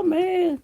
Oh man.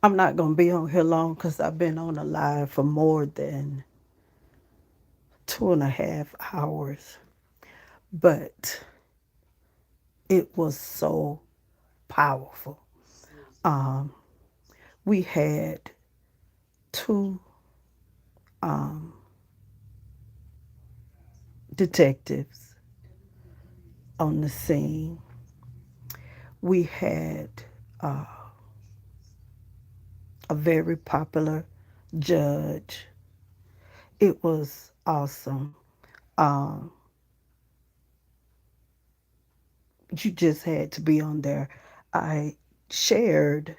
I'm not gonna be on here long because I've been on a live for more than 2.5 hours. But it was so powerful. Um, we had two um, detectives on the scene. We had uh, a very popular judge. It was awesome. Um, you just had to be on there. I shared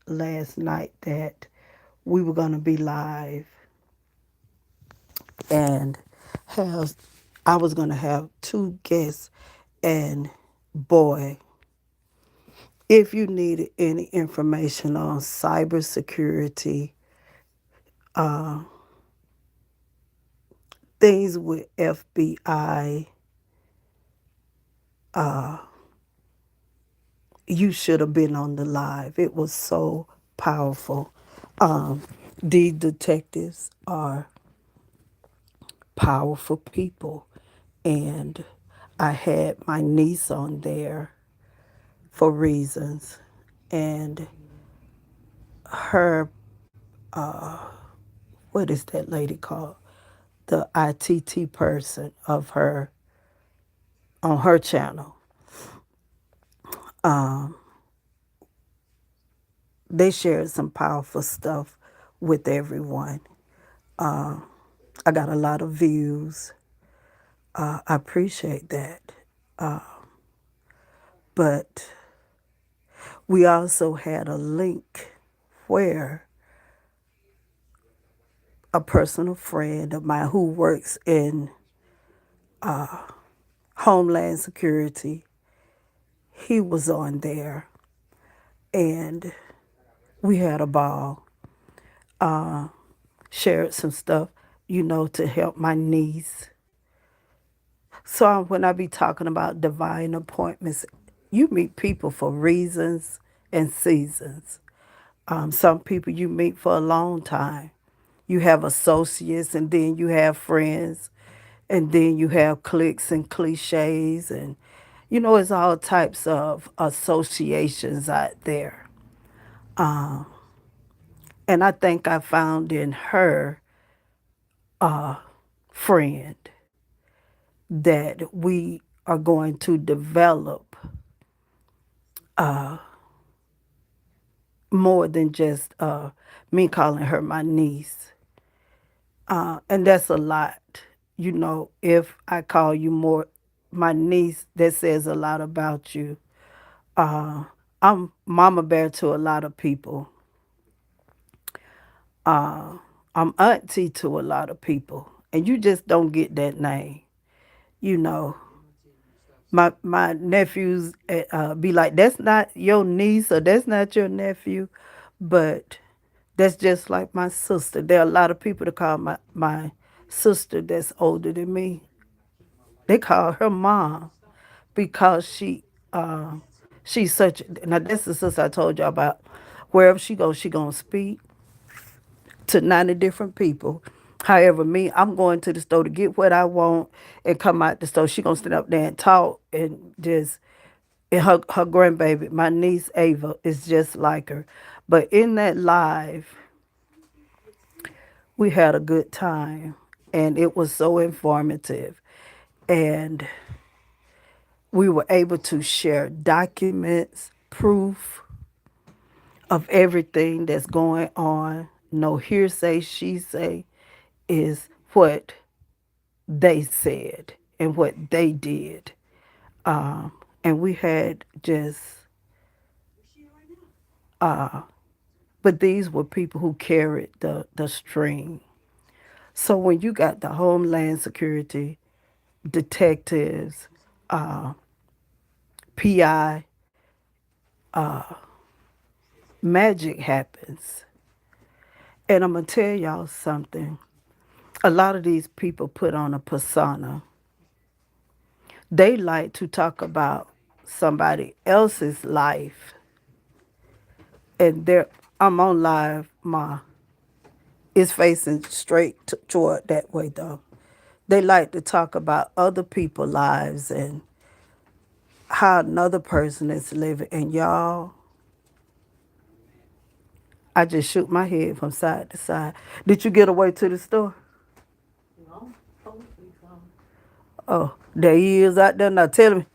last night that we were going to be live and have I was going to have two guests. And boy, if you needed any information on cybersecurity, uh, things with FBI, uh, you should have been on the live. It was so powerful. Um, these detectives are powerful people. And I had my niece on there for reasons. And her, what is that lady called? The ITT person of her on her channel. Um, they shared some powerful stuff with everyone. Uh, I got a lot of views. I appreciate that. Uh, but we also had a link where a personal friend of mine who works in Homeland Security, he was on there and we had a ball. Shared some stuff, to help my niece. So when I be talking about divine appointments, you meet people for reasons and seasons. Some people you meet for a long time. You have associates, and then you have friends, and then you have cliques and cliches, and it's all types of associations out there. And I think I found in her a friend that we are going to develop more than just me calling her my niece. And that's a lot. If I call you more my niece, that says a lot about you. Uh, I'm mama bear to a lot of people. Uh, I'm auntie to a lot of people. And you just don't get that name. You know, my nephews be like, that's not your niece or that's not your nephew. But that's just like my sister. There are a lot of people that call my sister that's older than me. They call her mom because she's such. Now that's the sister I told you about. Wherever she goes, she gonna speak to 90 different people. However, me, I'm going to the store to get what I want and come out the store. She gonna stand up there and talk and just. And her grandbaby, my niece Ava, is just like her. But in that live, we had a good time, and it was so informative. And we were able to share documents, proof of everything that's going on. No hearsay, she say, is what they said and what they did. And we had just, but these were people who carried the string. So when you got the Homeland Security, detectives, PI, magic happens. And I'm going to tell y'all something. A lot of these people put on a persona. They like to talk about somebody else's life. And I'm on live, it's facing straight toward that way, though. They like to talk about other people's lives and how another person is living. And y'all, I just shook my head from side to side. Did you get away to the store? Oh, there he is out there now. Tell me,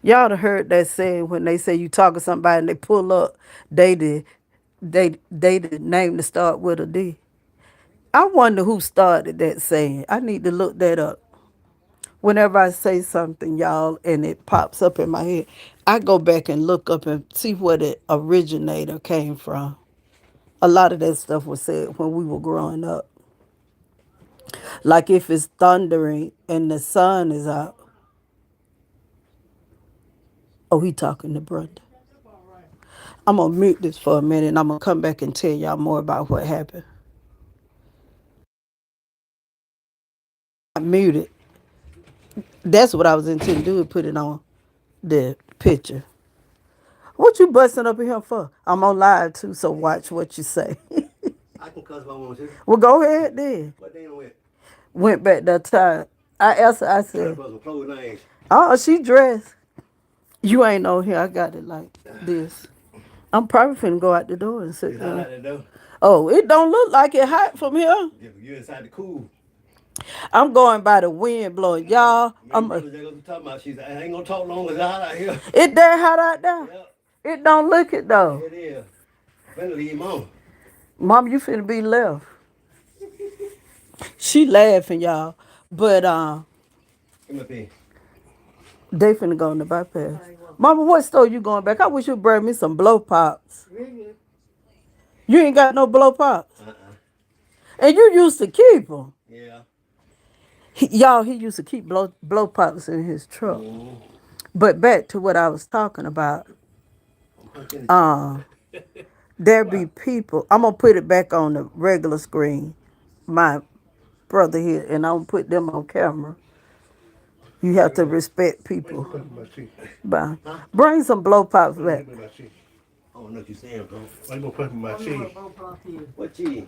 y'all done heard that saying when they say you talking to somebody and they pull up, they the name to start with a D. I wonder who started that saying. I need to look that up. Whenever I say something, y'all, and it pops up in my head, I go back and look up and see where the originator came from. A lot of that stuff was said when we were growing up. Like if it's thundering and the sun is out. Oh, he talking to Brenda. I'm going to mute this for a minute and I'm going to come back and tell y'all more about what happened. I muted. That's what I was intending to do, put it on the picture. What you busting up in here for? I'm on live too, so watch what you say. I can cuss if I want to. Well, go ahead then. What they went? Went back that time. I asked her, I said, Some clothes names. oh, she dressed. You ain't on here. I got it like this. I'm probably finna go out the door and sit It's hot down. out there though. Oh, it don't look like it hot from here. You inside the cool. I'm going by the wind blowing. Y'all, Brothers they gonna be talking about. She's. I ain't gonna talk long as it's hot out here. it that hot out there? Yep. It don't look it though. It is. Better leave mom. Mom, you finna be left. She laughing, y'all. But Come up here. they finna go in the bypass. Mama, what store you going back? I wish you'd bring me some blow pops. You ain't got no blow pops? And you used to keep them. Yeah. Y'all, he used to keep blow pops in his truck. Mm. But back to what I was talking about. There be people. I'm gonna put it back on the regular screen. My brother here, and I'm gonna put them on camera. You have to respect people. Bye. Bring some blow pops back. I don't know what you're saying, bro. Why you gonna put me my cheese? What cheese?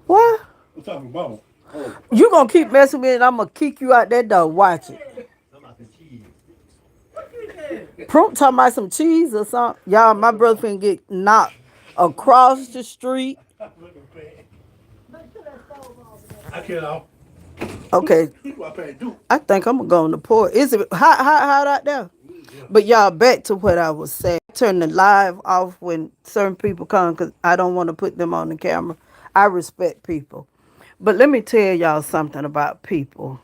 What? I'm talking about. Oh, You gonna keep messing with me and I'm gonna kick you out that door. Watch it. I'm about some cheese. Prump talking about some cheese or something. Y'all, my brother finna get knocked across the street. I can't off. Okay, I think I'm gonna go on the porch. Is it hot out there? But y'all, back to what I was saying. turn the live off when certain people come because I don't want to put them on the camera. I respect people. But let me tell y'all something about people.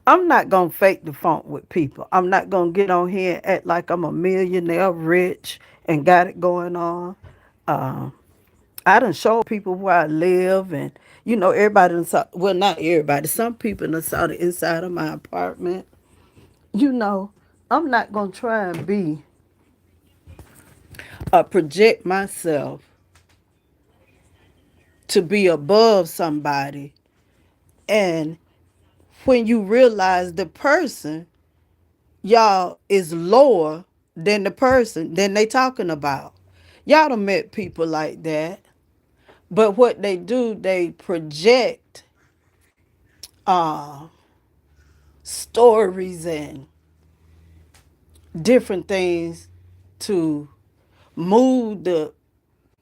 I'm not going to fake the funk with people. I'm not going to get on here and act like I'm a millionaire, rich, and got it going on. Uh, I done showed people where I live, and everybody done saw, well, not everybody, some people done saw the inside of my apartment. You know, I'm not going to try and project myself to be above somebody. And when you realize the person, y'all, is lower than the person than they talking about. Y'all done met people like that. But what they do, they project uh, stories and different things to move the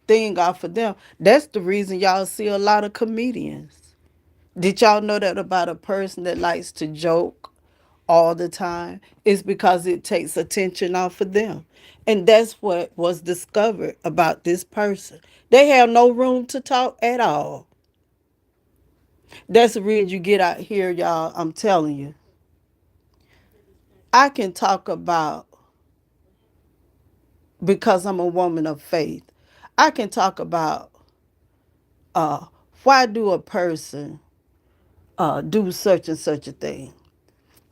thing off of them. That's the reason y'all see a lot of comedians. Did y'all know that about a person that likes to joke all the time? It's because it takes attention off of them. And that's what was discovered about this person. They have no room to talk at all. That's the reason you get out here, y'all. I'm telling you. I can talk about, because I'm a woman of faith, I can talk about uh, why do a person do such and such a thing.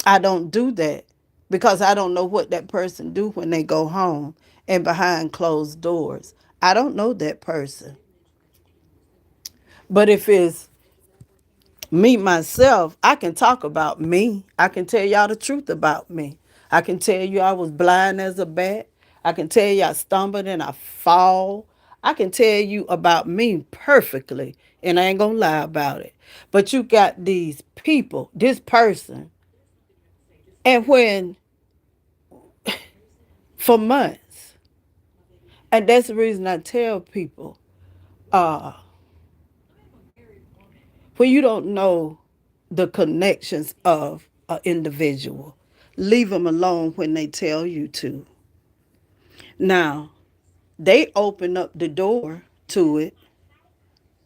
I don't do that because I don't know what that person do when they go home and behind closed doors. I don't know that person. But if it's me myself, I can talk about me. I can tell y'all the truth about me. I can tell you I was blind as a bat. I can tell you I stumbled and I fall. I can tell you about me perfectly, and I ain't gonna lie about it. But you got these people, this person, and when for months, and that's the reason I tell people, uh, when you don't know the connections of an individual, leave them alone when they tell you to. Now, they open up the door to it,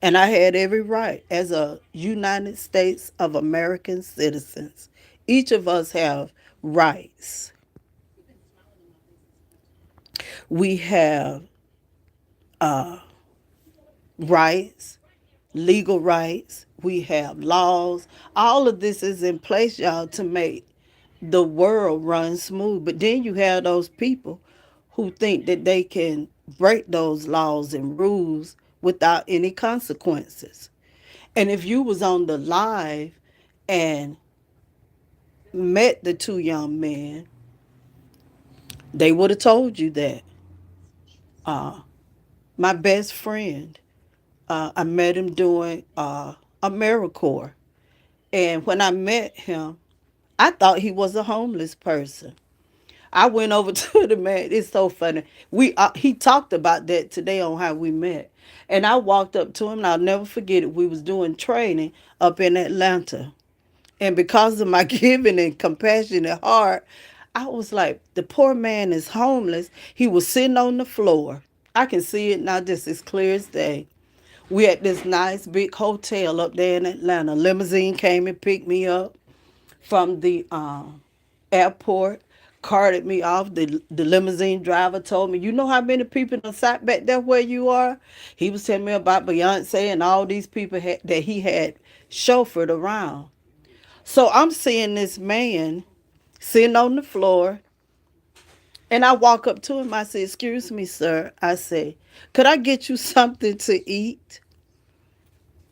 and I had every right as a United States of American citizens. Each of us have rights. We have rights, legal rights. We have laws. All of this is in place, y'all, to make the world run smooth. But then you have those people who think that they can break those laws and rules without any consequences. And if you was on the live and met the two young men, they would have told you that. My best friend, I met him doing AmeriCorps. And when I met him, I thought he was a homeless person. I went over to the man. It's so funny. He talked about that today on how we met, and I walked up to him. And I'll never forget it. We was doing training up in Atlanta, and because of my giving and compassionate heart, I was like, the poor man is homeless. He was sitting on the floor. I can see it now, just as clear as day. We at this nice big hotel up there in Atlanta. Limousine came and picked me up from the airport, carted me off. The limousine driver told me, "You know how many people done sat back there where you are?" He was telling me about Beyonce and all these people that he had chauffeured around. So I'm seeing this man sitting on the floor, and I walk up to him. I say, "Excuse me, sir." I say, "Could I get you something to eat?"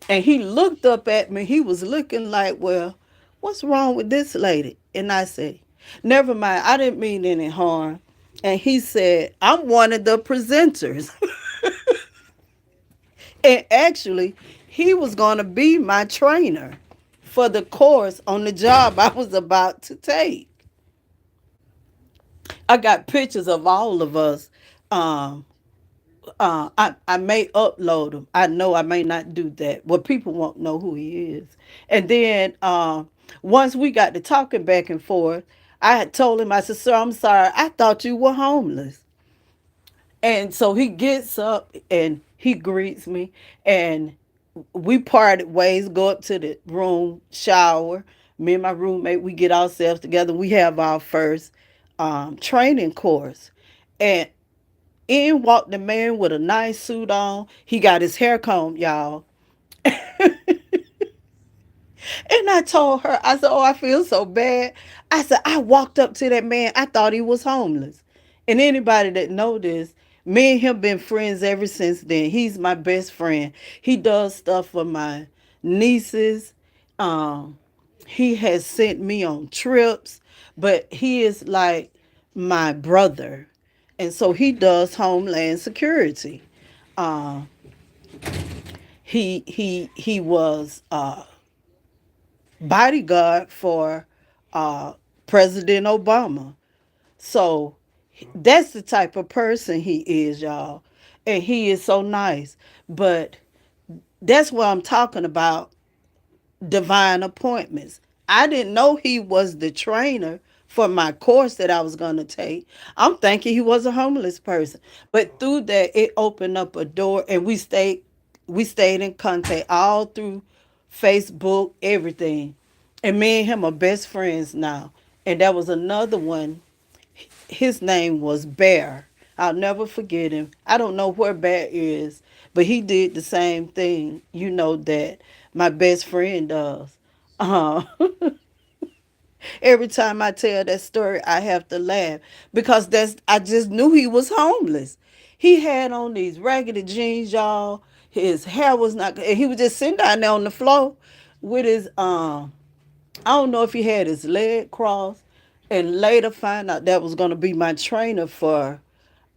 And he looked up at me. He was looking like, well, what's wrong with this lady? And I said, never mind. I didn't mean any harm. And he said, I'm one of the presenters. And actually, he was going to be my trainer for the course on the job I was about to take. I got pictures of all of us. Um, I may upload them. I know I may not do that. Well, people won't know who he is. And then once we got to talking back and forth, I had told him, I said, "Sir, I'm sorry. I thought you were homeless." And so he gets up and he greets me, and we parted ways, go up to the room, shower. Me and my roommate, we get ourselves together. We have our first training course. And in walked the man with a nice suit on. He got his hair combed, y'all. And I told her, I said, "Oh, I feel so bad." I said, "I walked up to that man. I thought he was homeless." And anybody that know this, me and him been friends ever since then. He's my best friend. He does stuff for my nieces. Um, he has sent me on trips, but he is like my brother. And so he does Homeland Security. Uh, he was bodyguard for uh, President Obama. So that's the type of person he is, y'all. And he is so nice. But that's what I'm talking about, divine appointments. I didn't know he was the trainer for my course that I was going to take. I'm thinking he was a homeless person. But through that it opened up a door, and we stayed in contact all through Facebook, everything. And me and him are best friends now. And there was another one, his name was Bear. I'll never forget him. I don't know where Bear is, but he did the same thing, that my best friend does. Uh, every time I tell that story, I have to laugh because I just knew he was homeless. He had on these raggedy jeans, y'all. His hair was not, and he was just sitting down there on the floor with his I don't know if he had his leg crossed, and later find out that was going to be my trainer for,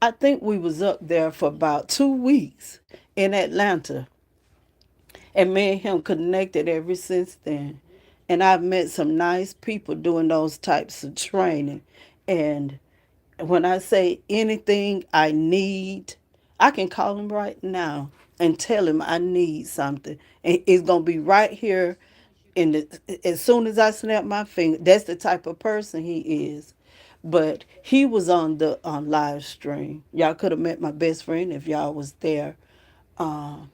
I think we was up there for about 2 weeks in Atlanta. And me and him connected ever since then. And I've met some nice people doing those types of training. And when I say anything I need, I can call him right now and tell him I need something. And it's going to be right here. As soon as I snap my finger, that's the type of person he is. But he was on the live stream. Y'all could have met my best friend if y'all was there. Um,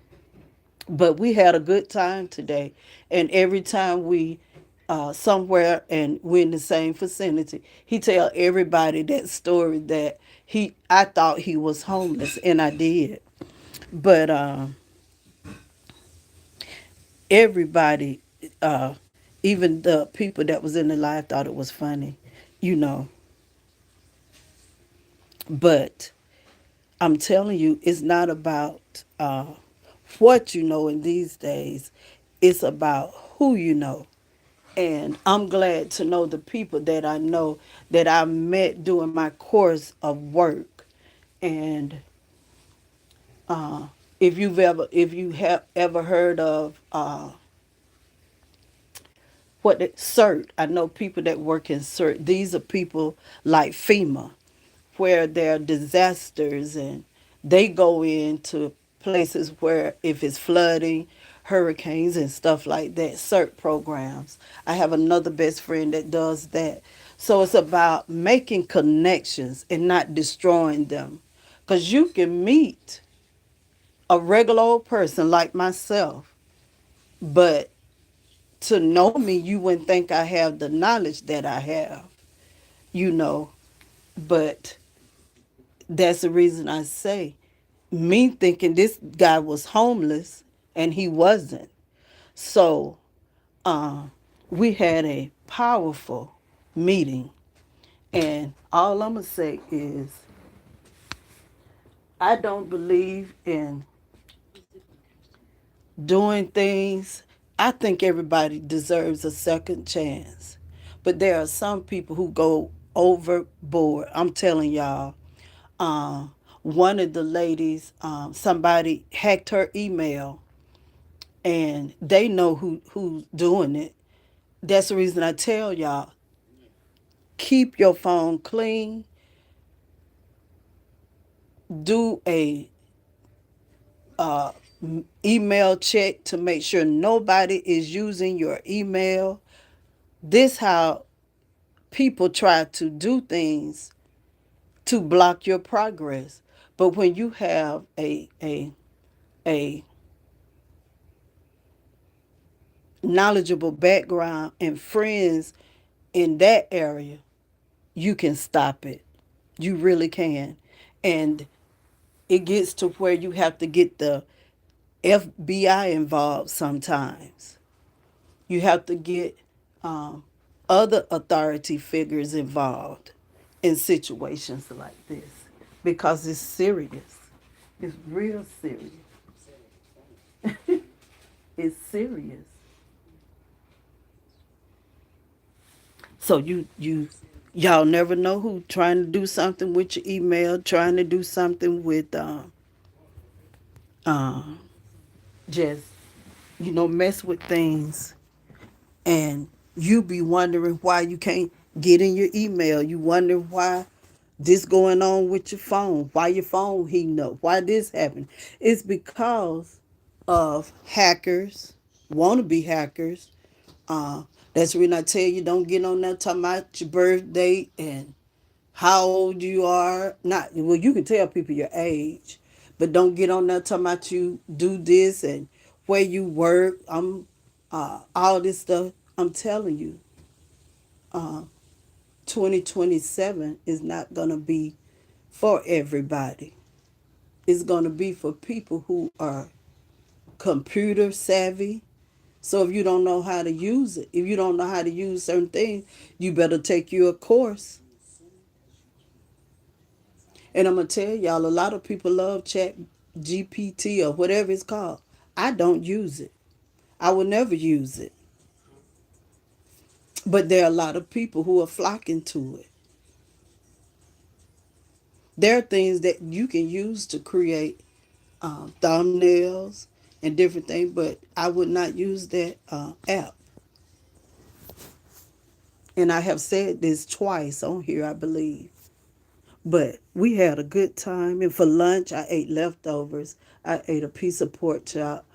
but we had a good time today, and every time we somewhere and we're in the same vicinity, he tell everybody that story that I thought he was homeless, and I did. But everybody, uh, even the people that was in the live, thought it was funny, you know. But I'm telling you, it's not about what you know in these days. It's about who you know. And I'm glad to know the people that I know that I met during my course of work. And if you have ever heard of what CERT, I know people that work in CERT. These are people like FEMA, where there are disasters, and they go into places where if it's flooding, hurricanes and stuff like that, CERT programs. I have another best friend that does that. So it's about making connections and not destroying them. Because you can meet a regular old person like myself, but to know me, you wouldn't think I have the knowledge that I have, you know. But that's the reason I say, me thinking this guy was homeless and he wasn't. So we had a powerful meeting. And all I'm going to say is, I don't believe in doing things. I think everybody deserves a second chance. But there are some people who go overboard. I'm telling y'all. One of the ladies, somebody hacked her email, and they know who's doing it. That's the reason I tell y'all, keep your phone clean. Do a email check to make sure nobody is using your email. This how people try to do things to block your progress. But when you have a knowledgeable background and friends in that area, you can stop it. You really can. And it gets to where you have to get the FBI involved sometimes. You have to get other authority figures involved in situations like this because it's serious. It's real serious. It's serious. So y'all never know who trying to do something with your email, trying to do something with uh, just mess with things, and you be wondering why you can't get in your email. You wonder why this going on with your phone, why your phone heating up, why this happened. It's because of hackers, wannabe hackers. That's when I tell you don't get on there talking about your birthday and how old you are. Not well, you can tell people your age, but don't get on there talking about you do this and where you work. All this stuff. I'm telling you, 2027 is not gonna be for everybody. It's gonna be for people who are computer savvy. So if you don't know how to use it, if you don't know how to use certain things, you better take you a course. And I'm gonna tell y'all, a lot of people love Chat GPT or whatever it's called. I don't use it. I will never use it. But there are a lot of people who are flocking to it. There are things that you can use to create thumbnails and different things, but I would not use that app. And I have said this twice on here, I believe. But we had a good time. And for lunch, I ate leftovers. I ate a piece of pork chop,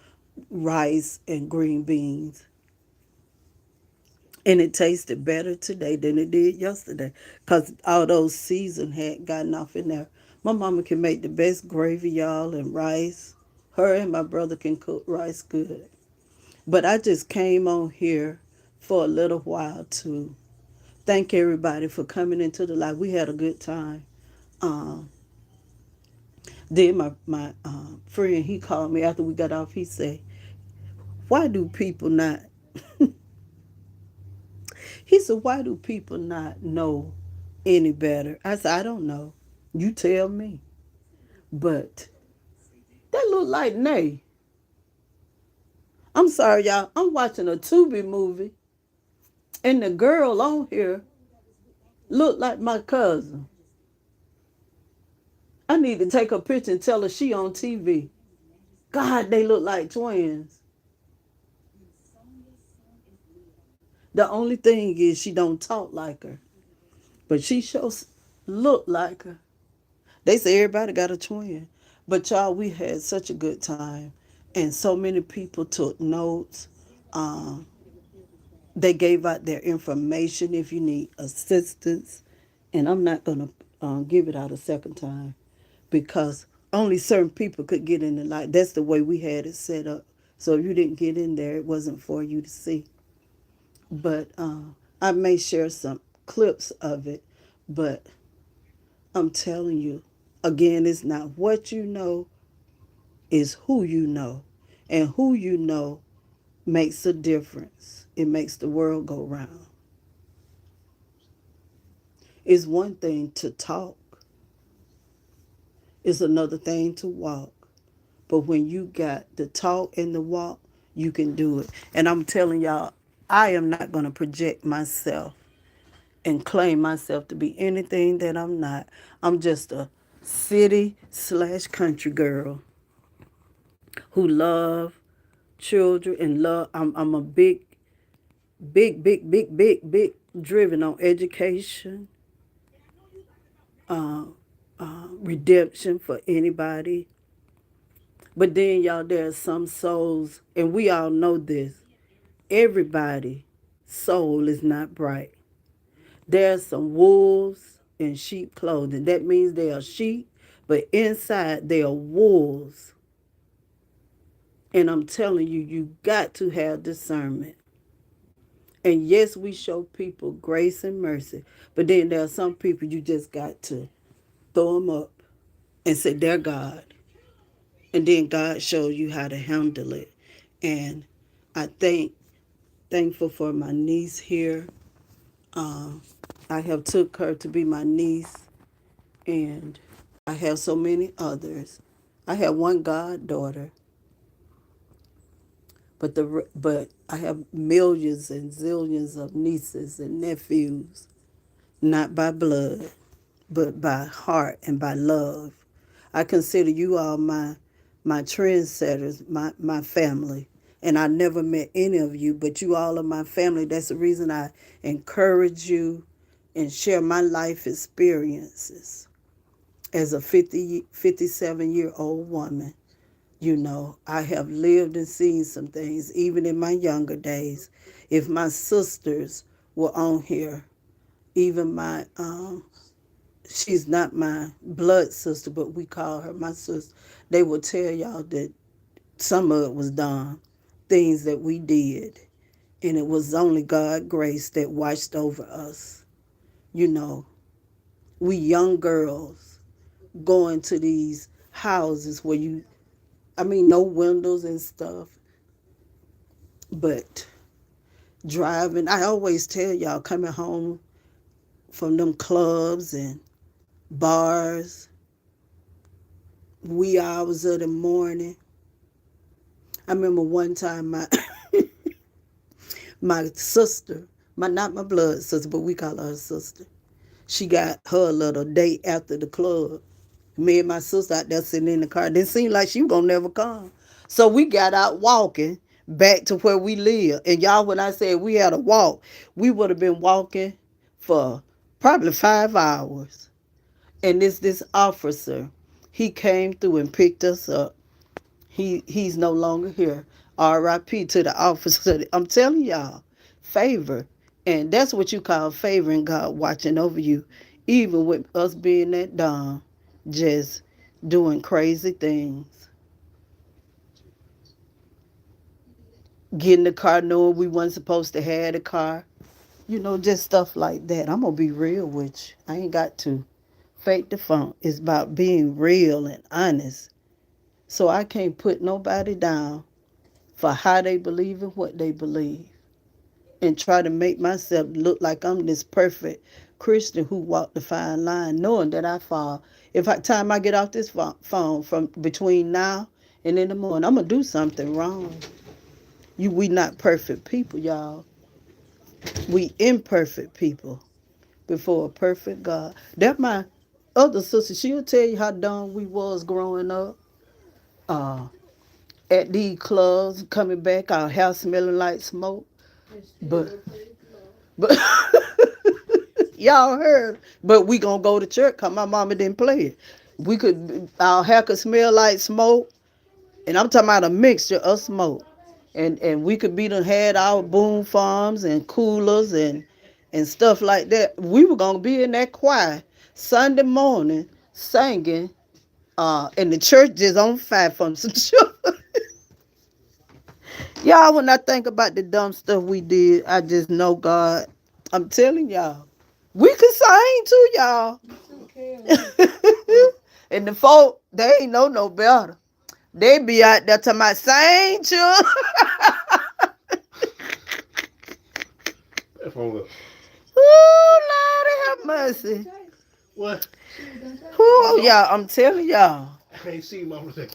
rice, and green beans. And it tasted better today than it did yesterday because all those season had gotten off in there. My mama can make the best gravy, y'all, and rice. Her and my brother can cook rice good. But I just came on here for a little while to thank everybody for coming into the live. We had a good time. Um, then my friend, he called me after we got off. He said, "Why do people not?" He said, "Why do people not know any better?" I said, "I don't know. You tell me." But that look like Nay. I'm sorry, y'all. I'm watching a Tubi movie, and the girl on here look like my cousin. I need to take a picture and tell her she on TV. God, they look like twins. The only thing is she don't talk like her, but she shows look like her. They say everybody got a twin. But y'all, we had such a good time. And so many people took notes. Um, they gave out their information if you need assistance. And I'm not going to give it out a second time because only certain people could get in the light. That's the way we had it set up. So if you didn't get in there, it wasn't for you to see. But I may share some clips of it. But I'm telling you, again, it's not what you know, it's who you know. And who you know makes a difference. It makes the world go round. It's one thing to talk, it's another thing to walk. But when you got the talk and the walk, you can do it. And I'm telling y'all, I am not going to project myself and claim myself to be anything that I'm not. I'm just a city/country girl who love children and love. I'm a big driven on education, redemption for anybody. But then, y'all, there are some souls, and we all know this. Everybody soul is not bright. There's some wolves in sheep clothing. That means they are sheep, but inside they are wolves. And I'm telling you, you got to have discernment. And yes, we show people grace and mercy, but then there are some people you just got to throw them up and say they're God. And then God shows you how to handle it. And I think thankful for my niece here. Um, I have took her to be my niece, and I have so many others. I have one goddaughter, but I have millions and zillions of nieces and nephews, not by blood, but by heart and by love. I consider you all my trendsetters, my family. And I never met any of you, but you all are my family. That's the reason I encourage you and share my life experiences as a 57-year-old woman. You know, I have lived and seen some things, even in my younger days. If my sisters were on here, even my she's not my blood sister, but we call her my sister. They will tell y'all that some of it was done, things that we did, and it was only God' grace that watched over us. You know, we young girls going to these houses where no windows and stuff, but driving. I always tell y'all coming home from them clubs and bars, wee hours of the morning. I remember one time my sister, not my blood sister, but we call her sister. She got her little date after the club. Me and my sister out there sitting in the car. It didn't seem like she was gonna never come. So we got out walking back to where we live. And y'all, when I said we had a walk, we would have been walking for probably 5 hours. And this officer, he came through and picked us up. He's no longer here. R.I.P. to the officer. I'm telling y'all, favor. And that's what you call favoring God watching over you. Even with us being that dumb, just doing crazy things. Getting the car knowing we wasn't supposed to have the car. Just stuff like that. I'm going to be real with you. I ain't got to fake the funk. It's about being real and honest. So I can't put nobody down for how they believe and what they believe, and try to make myself look like I'm this perfect Christian who walked the fine line, knowing that I fall. If I time I get off this phone from between now and in the morning, I'm gonna do something wrong. We not perfect people, y'all. We imperfect people before a perfect God. That my other sister. She'll tell you how dumb we was growing up. Uh, at these clubs, coming back, our house smelling like smoke. But But y'all heard. But we gonna go to church cause my mama didn't play it. Our hair could smell like smoke, and I'm talking about a mixture of smoke. And we could be done had our boom farms and coolers and stuff like that. We were gonna be in that choir Sunday morning singing. And the church is on fire from some sure. Y'all, when I think about the dumb stuff we did, I just know God. I'm telling y'all. We can sing too, y'all. And the folk, they ain't know no better. They be out there talking about sing, children. That phone up. Ooh, Lord have mercy. What? Ooh, y'all, I'm telling y'all. I can't see mama say.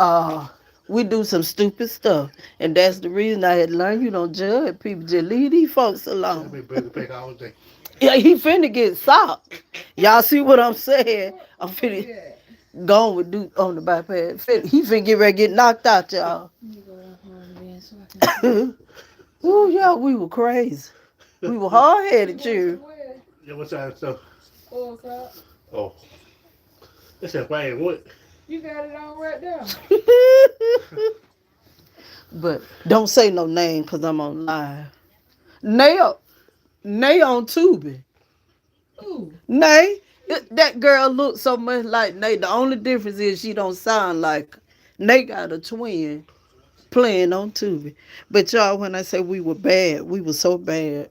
Uh, we do some stupid stuff. And that's the reason I had learned you don't judge people. Just leave these folks I've alone. been better back all day. Yeah, he finna get socked. Y'all see what I'm saying? I'm finna gone with Duke on the bypass. He finna get ready to get knocked out, y'all. Ooh, y'all, we were crazy. We were hard headed, you. Yeah, what time stuff? Oh, that's that why what? But don't say no name because I'm on live. Nail. Nay on Tubi. Ooh. Nay, that girl looks so much like Nay. The only difference is she don't sound like her. Nay got a twin playing on Tubi. But y'all, when I say we were bad, we were so bad.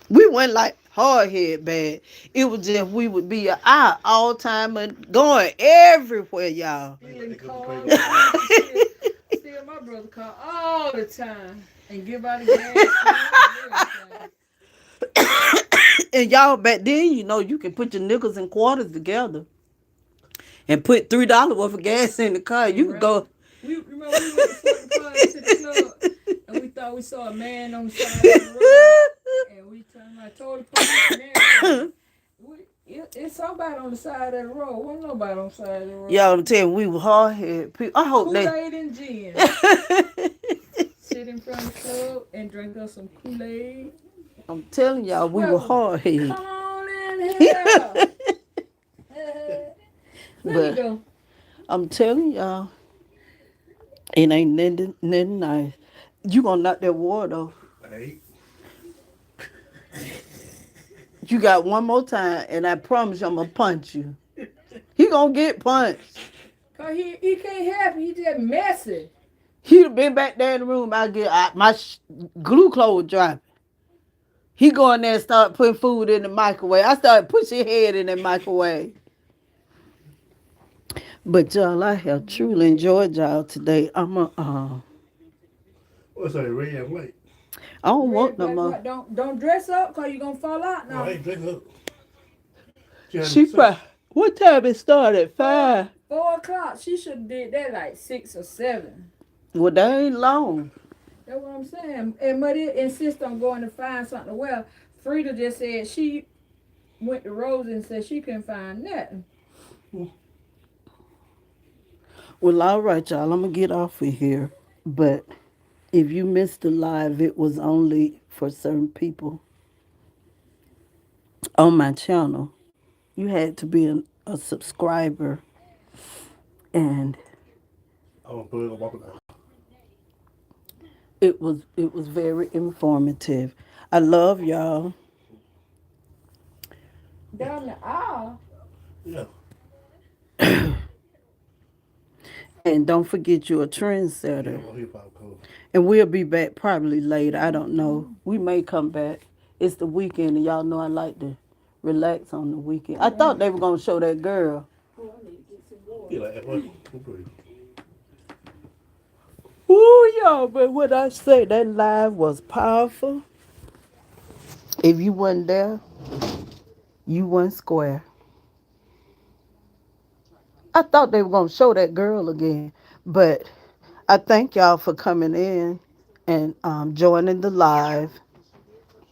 We went like hard head bad. It was just we would be out all time and going everywhere, y'all. Stealing cars. We used to steal my brother's car all the time and give out a gas money and everything. And y'all back then, you can put your nickels and quarters together and put $3 worth of gas in the car. And You could run. go. We remember we went to Fort Deposit to the club and we thought we saw a man on the side of the road and we turned I told the police and everything. It's somebody on the side of the road. Wasn't nobody on the side of the Y'all, road. I'm telling you, we were hard headed people. I hope they. Kool-Aid and gin. Sit in front of the club and drink us some Kool-Aid. I'm telling y'all, we were Well, hard headed. come on in here. Let me But go. I'm telling y'all, it ain't nothing nice. You gonna knock that water off. Hey, You got one more time, and I promise you I'm gonna punch you. He gonna get punched. Cause he can't help it. He just messy. He'd have been back there in the room. My glue clothes dropping. He go in there and start putting food in the microwave. I started pushing head in the microwave. But y'all, I have truly enjoyed y'all today. what's that, red and white? I don't Red, want no black, more. white. Don't dress up cause you gonna fall out No, I now. ain't drinking up. She had She sex. probably, what time it started? Four, 5. 4 o'clock. She should have did that like 6 or 7. Well, that ain't long. That's what I'm saying. And Muddy insist on going to find something to wear. Frida just said she went to Rose and said she couldn't find nothing. Well, all right, y'all. I'm gonna get off of here. But if you missed the live, it was only for certain people on my channel. You had to be a subscriber, and I want to put it on walking down. it was very informative. I love y'all, Down the aisle. Yeah. and don't forget you're a Yeah, trendsetter. well, he probably cool. And we'll be back probably later. I don't know. We may come back. It's the weekend, and y'all know I like to relax on the weekend. I thought they were gonna show that girl. Oh, I need to get some He water. like, what? Who pretty? Ooh, y'all, but what I say, that live was powerful. If you wasn't there, you wasn't square. I thought they were gonna show that girl again, but I thank y'all for coming in and joining the live.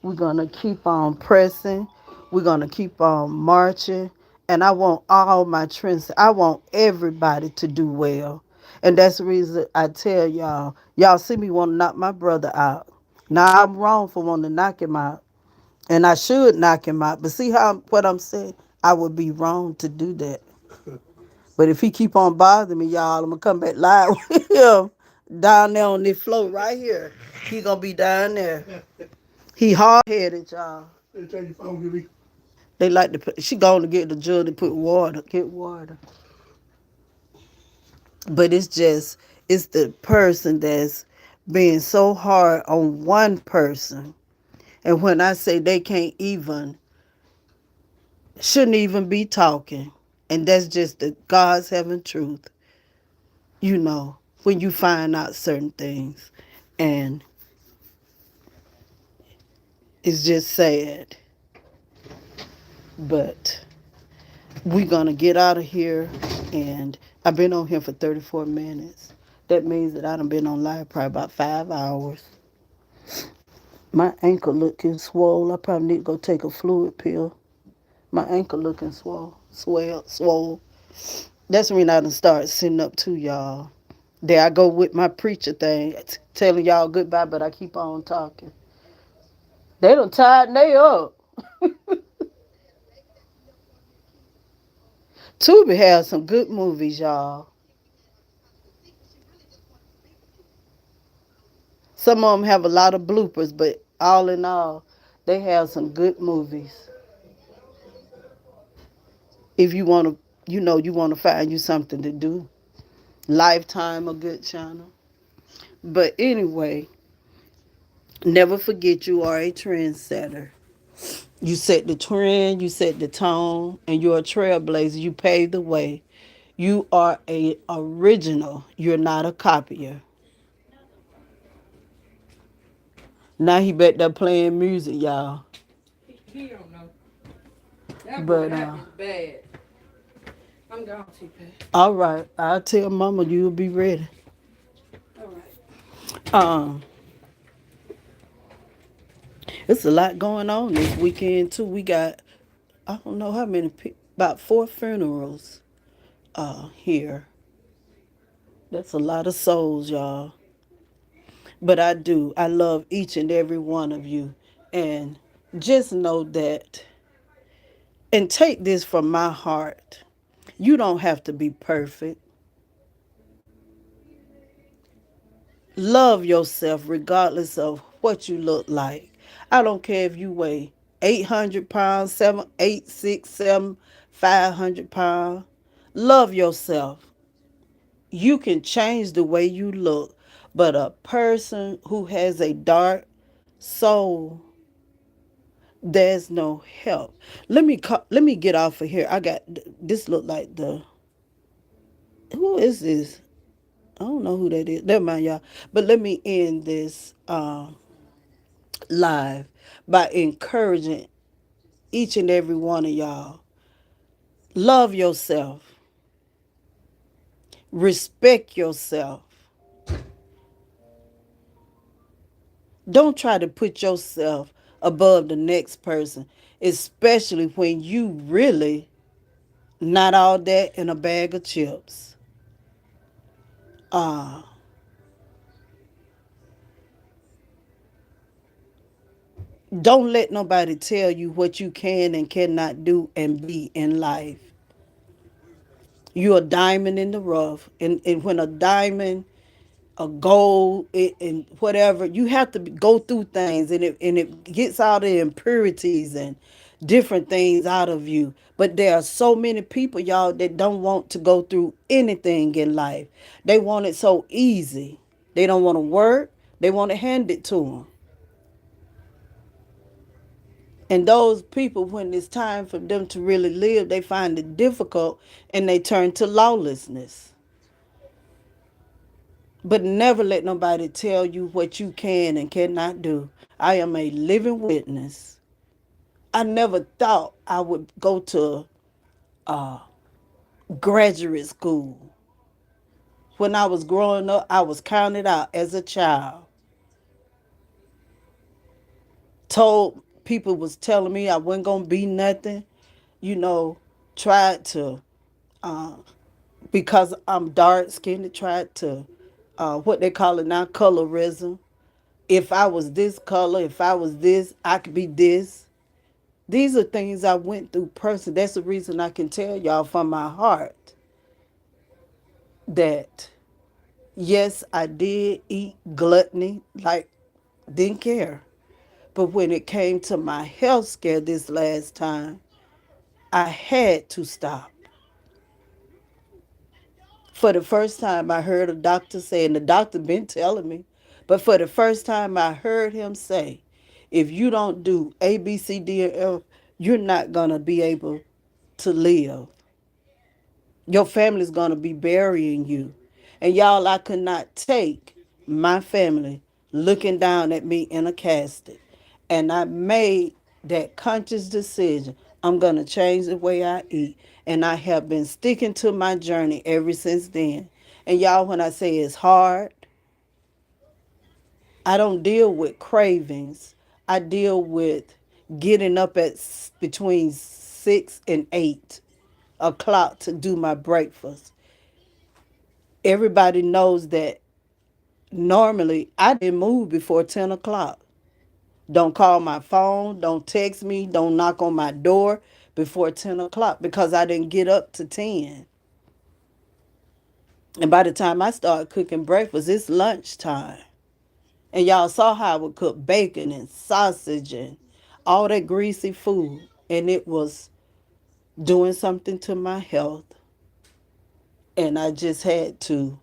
We're gonna keep on pressing. We're gonna keep on marching. And I want all my trends. I want everybody to do well. And that's the reason I tell y'all. Y'all see me want to knock my brother out. Now I'm wrong for wanting to knock him out. And I should knock him out. But see how what I'm saying? I would be wrong to do that. But if he keep on bothering me, y'all, I'm gonna come back live with him down there on this floor right here. He gonna be down there. He hard headed, y'all. Hey, turn your phone, give me. They like to put. She going to get the jug to put water, get water. But it's the person that's being so hard on one person. And when I say they can't even, shouldn't even be talking, and that's just the God's heaven truth. When you find out certain things, and it's just sad. But we're gonna get out of here, and I've been on here for 34 minutes. That means that I done been on live probably about 5 hours. My ankle looking swole. I probably need to go take a fluid pill. My ankle looking swole. That's when I done start sitting up to y'all. There I go with my preacher thing, telling y'all goodbye, but I keep on talking. They done tied they up. Tubi has some good movies, y'all. Some of them have a lot of bloopers, but all in all, They have some good movies. If you want to, you want to find you something to do. Lifetime, a good channel. But anyway, never forget you are a trendsetter. You set the trend, you set the tone, and you're a trailblazer. You pave the way. You are a original. You're not a copier. Now he back there playing music, y'all. He don't know. That boy, But that is bad. I'm gone, T-Pat. all right, I'll tell Mama you'll be ready. All right. Um, it's a lot going on this weekend too. We got I don't know how many about 4 funerals here. That's a lot of souls, y'all. But I love each and every one of you, and just know that, and take this from my heart. You don't have to be perfect. Love yourself regardless of what you look like. I don't care if you weigh 800 pounds, 7, 8, 6, 7, 500 pounds. Love yourself. You can change the way you look, but a person who has a dark soul, there's no help. Let me get off of here. I got this look like the who is this? I don't know who that is. Never mind, y'all. But let me end this live by encouraging each and every one of y'all. Love yourself. Respect yourself. Don't try to put yourself above the next person, especially when you really not all that in a bag of chips. Uh, don't let nobody tell you what you can and cannot do and be in life. You're a diamond in the rough. And when a diamond, a gold, and whatever, you have to go through things, and it gets all the impurities and different things out of you. But there are so many people, y'all, that don't want to go through anything in life. They want it so easy. They don't want to work. They want to hand it to them. And those people, when it's time for them to really live, they find it difficult and they turn to lawlessness. But never let nobody tell you what you can and cannot do. I am a living witness. I never thought I would go to graduate school. When I was growing up, I was counted out as a child. Told people was telling me I wasn't gonna be nothing. You know, tried to uh, because I'm dark skinned, tried to what they call it now, colorism. If I was this color, if I was this, I could be this. These are things I went through personally. That's the reason I can tell y'all from my heart that yes, I did eat gluttony, like didn't care. But when it came to my health scare this last time, I had to stop. For the first time, I heard a doctor say, and the doctor been telling me, but for the first time, I heard him say, if you don't do A, B, C, D, and F, you're not going to be able to live. Your family's going to be burying you. And y'all, I could not take my family looking down at me in a casket. And I made that conscious decision. I'm going to change the way I eat. And I have been sticking to my journey ever since then. And y'all, when I say it's hard, I don't deal with cravings. I deal with getting up at between 6 and 8 o'clock to do my breakfast. Everybody knows that normally I didn't move before 10 o'clock. Don't call my phone, don't text me, don't knock on my door before 10 o'clock because I didn't get up to 10. And by the time I start cooking breakfast, it's lunchtime. And y'all saw how I would cook bacon and sausage and all that greasy food, and it was doing something to my health. And I just had to,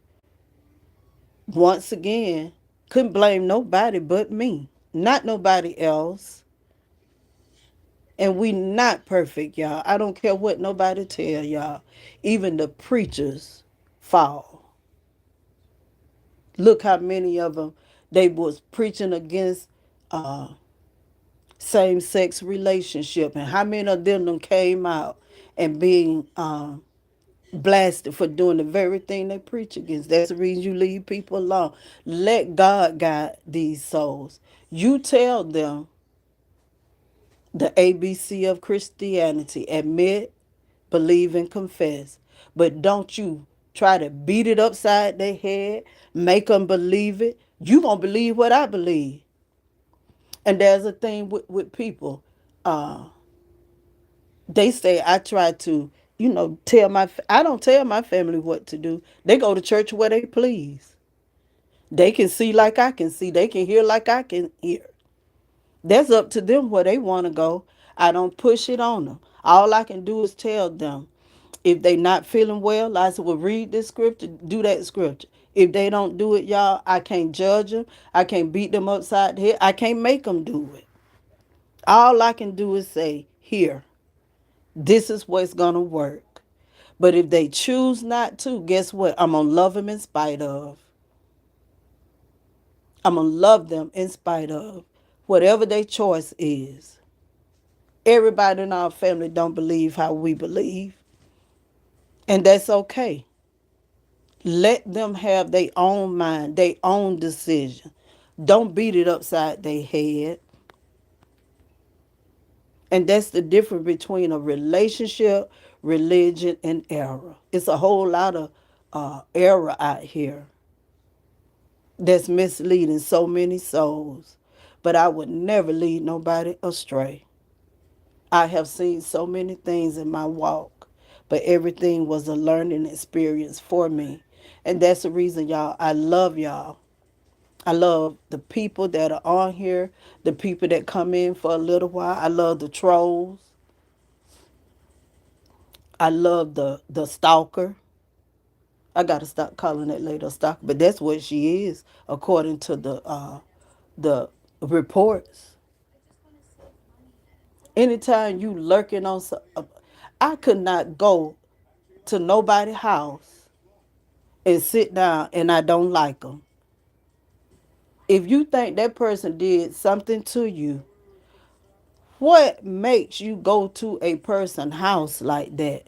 once again, couldn't blame nobody but me, not nobody else. And we not perfect, y'all. I don't care what nobody tell y'all. Even the preachers fall. Look how many of them, they was preaching against uh, same-sex relationship, and how many of them came out and being blasted for doing the very thing they preach against. That's the reason you leave people alone. Let God guide these souls. You tell them the ABC of Christianity: admit, believe, and confess. But don't you try to beat it upside their head, make them believe it. You gonna believe what I believe. And there's a thing with people. Uh, they say I try to, I don't tell my family what to do. They go to church where they please. They can see like I can see. They can hear like I can hear. That's up to them where they want to go. I don't push it on them. All I can do is tell them, if they not feeling well, I said, well, read this scripture, do that scripture. If they don't do it, y'all, I can't judge them. I can't beat them upside the head. I can't make them do it. All I can do is say, here, this is what's going to work. But if they choose not to, guess what? I'm going to love them in spite of. I'm going to love them in spite of whatever their choice is. Everybody in our family don't believe how we believe, and that's okay. Let them have their own mind, their own decision. Don't beat it upside their head. And that's the difference between a relationship, religion, and error. It's a whole lot of error out here that's misleading so many souls. But I would never lead nobody astray. I have seen so many things in my walk, but everything was a learning experience for me. And that's the reason, y'all, I love y'all. I love the people that are on here, the people that come in for a little while. I love the trolls. I love the stalker. I gotta stop calling that lady a stalker, but that's what she is according to the reports. Anytime you lurking on, I could not go to nobody's house and sit down and I don't like them. If you think that person did something to you, what makes you go to a person's house like that?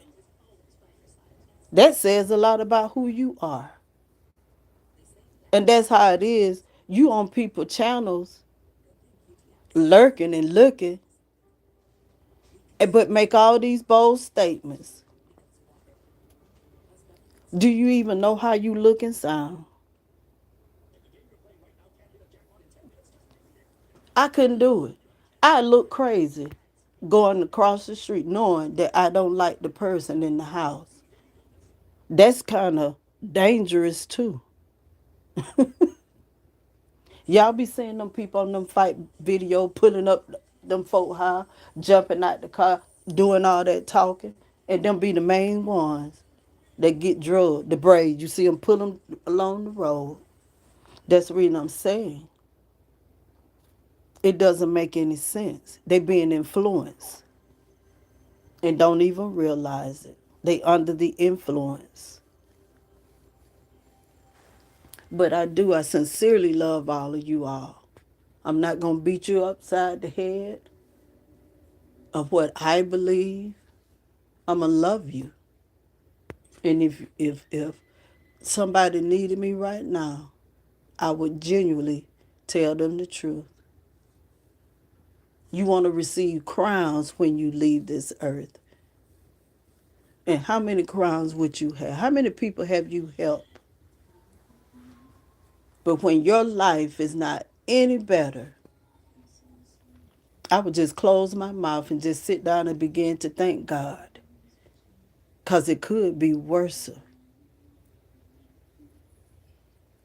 That says a lot about who you are. And that's how it is. You on people channels lurking and looking, but make all these bold statements. Do you even know how you look and sound? I couldn't do it. I look crazy going across the street knowing that I don't like the person in the house. That's kind of dangerous too. Y'all be seeing them people on them fight video pulling up them folk high, jumping out the car, doing all that talking, and them be the main ones that get drugged. The braids, you see them pull them along the road. That's the reason I'm saying it doesn't make any sense. They being influenced and don't even realize it. They under the influence. But I sincerely love all of you all. I'm not going to beat you upside the head of what I believe. I'm going to love you. And if somebody needed me right now, I would genuinely tell them the truth. You want to receive crowns when you leave this earth. And how many crowns would you have? How many people have you helped? But when your life is not any better, I would just close my mouth and just sit down and begin to thank God. Because it could be worse.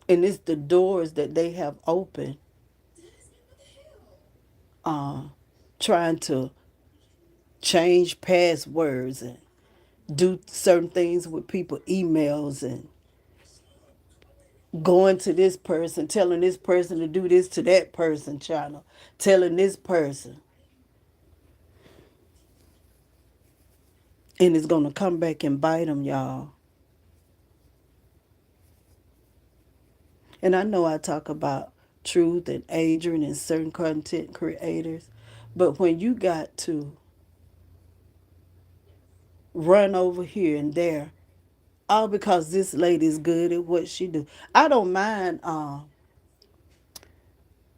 And it's the doors that they have opened trying to change passwords and do certain things with people emails and going to this person, telling this person to do this to that person, channel, telling this person, and it's gonna come back and bite them, y'all. And I know I talk about Truth and Adrian and certain content creators, but when you got to run over here and there, all because this lady's good at what she do. I don't mind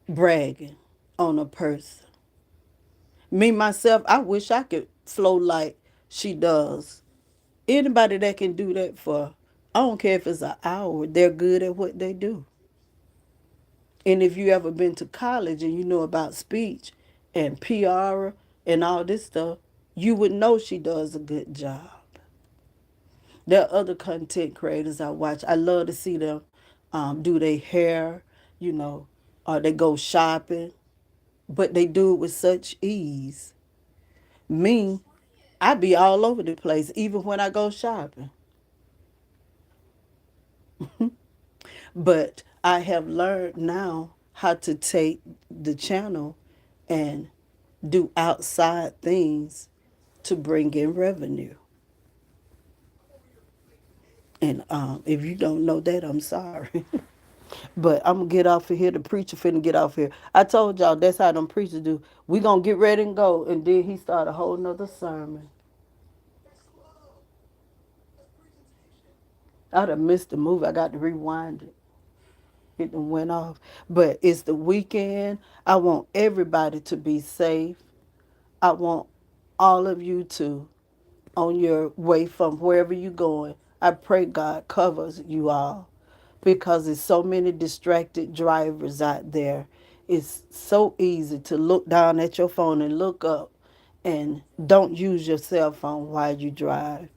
bragging on a person. Me myself, I wish I could flow like she does. Anybody that can do that for, I don't care if it's an hour, they're good at what they do. And if you ever been to college and you know about speech and PR and all this stuff, you would know she does a good job. There are other content creators I watch. I love to see them do their hair, you know, or they go shopping, but they do it with such ease. Me, I be all over the place, even when I go shopping. But I have learned now how to take the channel and do outside things to bring in revenue. And if you don't know that, I'm sorry. But I'm gonna get off of here. The preacher finna get off here. I told y'all that's how them preachers do. We gonna get ready and go, and then he start a whole nother sermon. I'd have missed the movie. I got to rewind it. It done went off. But it's the weekend. I want everybody to be safe. I want all of you to, on your way from wherever you're going, I pray God covers you all because there's so many distracted drivers out there. It's so easy to look down at your phone and look up and don't use your cell phone while you drive.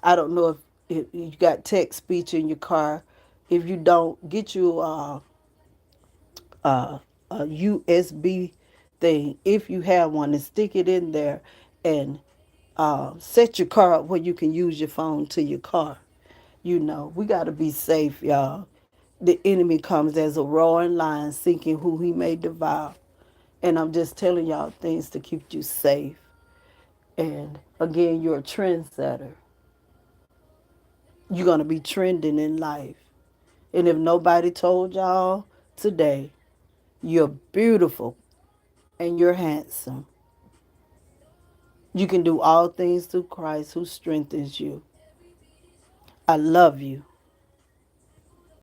I don't know if you got text speech in your car. If you don't, get you a USB thing, if you have one, and stick it in there and set your car up where you can use your phone to your car. You know, we got to be safe, y'all. The enemy comes as a roaring lion seeking who he may devour. And I'm just telling y'all things to keep you safe. And again, you're a trendsetter. You're going to be trending in life. And if nobody told y'all today, you're beautiful and you're handsome. You can do all things through Christ who strengthens you. I love you.